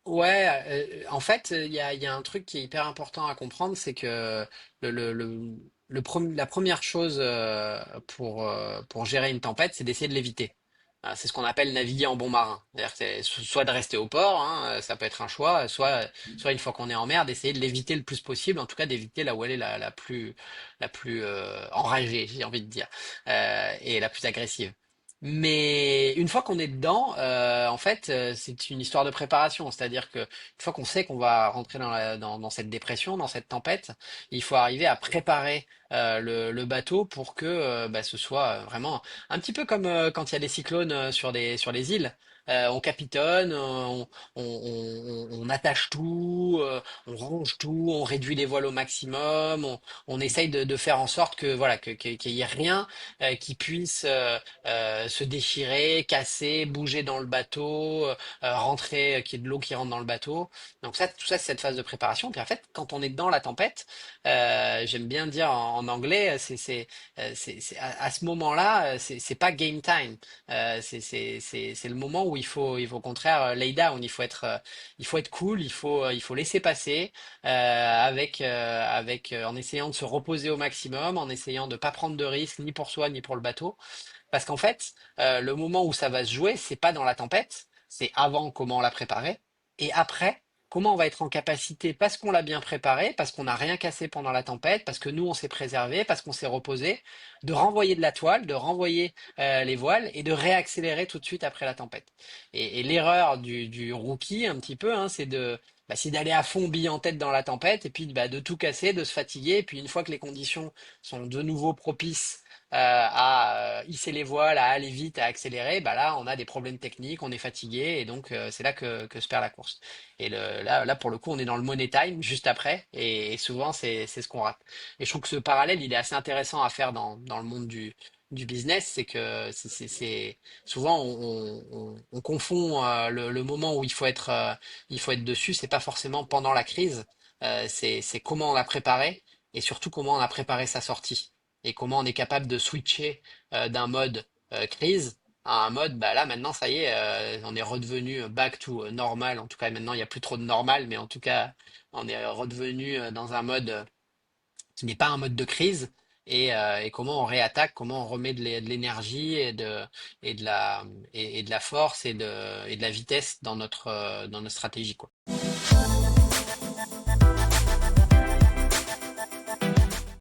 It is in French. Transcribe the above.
Ouais, en fait, il y a un truc qui est hyper important à comprendre, c'est que le, le, le, la première chose pour gérer une tempête, c'est d'essayer de l'éviter. C'est ce qu'on appelle naviguer en bon marin. C'est-à-dire que c'est soit de rester au port, hein, ça peut être un choix, soit une fois qu'on est en mer, d'essayer de l'éviter le plus possible, en tout cas d'éviter là où elle est la plus enragée, j'ai envie de dire, et la plus agressive. Mais une fois qu'on est dedans, en fait, c'est une histoire de préparation. C'est-à-dire que une fois qu'on sait qu'on va rentrer dans cette dépression, dans cette tempête, il faut arriver à préparer le bateau pour que bah, ce soit vraiment un petit peu comme quand il y a des cyclones sur les îles. On capitonne, on attache tout, on range tout, on réduit les voiles au maximum, on essaye de faire en sorte que voilà qu'il y ait rien qui puisse se déchirer, casser, bouger dans le bateau, rentrer, qu'il y ait de l'eau qui rentre dans le bateau. Donc ça, tout ça, c'est cette phase de préparation. Puis en fait, quand on est dans la tempête, j'aime bien dire en anglais, à ce moment-là, c'est pas game time. C'est le moment où il faut au contraire lay down. Il faut être cool. Il faut laisser passer en essayant de se reposer au maximum, en essayant de pas prendre de risques ni pour soi ni pour le bateau. Parce qu'en fait, le moment où ça va se jouer, c'est pas dans la tempête, c'est avant comment on l'a préparé, et après, comment on va être en capacité, parce qu'on l'a bien préparé, parce qu'on n'a rien cassé pendant la tempête, parce que nous on s'est préservé, parce qu'on s'est reposé, de renvoyer de la toile, de renvoyer les voiles et de réaccélérer tout de suite après la tempête. Et l'erreur du rookie, un petit peu, hein, c'est d'aller à fond bille en tête dans la tempête et puis bah, de tout casser, de se fatiguer. Et puis une fois que les conditions sont de nouveau propices à hisser les voiles, à aller vite, à accélérer, bah là, on a des problèmes techniques, on est fatigué, et donc c'est là que se perd la course. Et là, pour le coup, on est dans le money time juste après, et souvent, c'est ce qu'on rate. Et je trouve que ce parallèle, il est assez intéressant à faire dans le monde du business, c'est que souvent on confond le moment où il faut être dessus, c'est pas forcément pendant la crise, c'est comment on l'a préparé et surtout comment on a préparé sa sortie et comment on est capable de switcher d'un mode crise à un mode, bah là maintenant ça y est, on est redevenu back to normal. En tout cas maintenant il n'y a plus trop de normal, mais en tout cas on est redevenu dans un mode qui n'est pas un mode de crise. Et comment on réattaque, comment on remet de l'énergie et de la force et de la vitesse dans notre stratégie, quoi.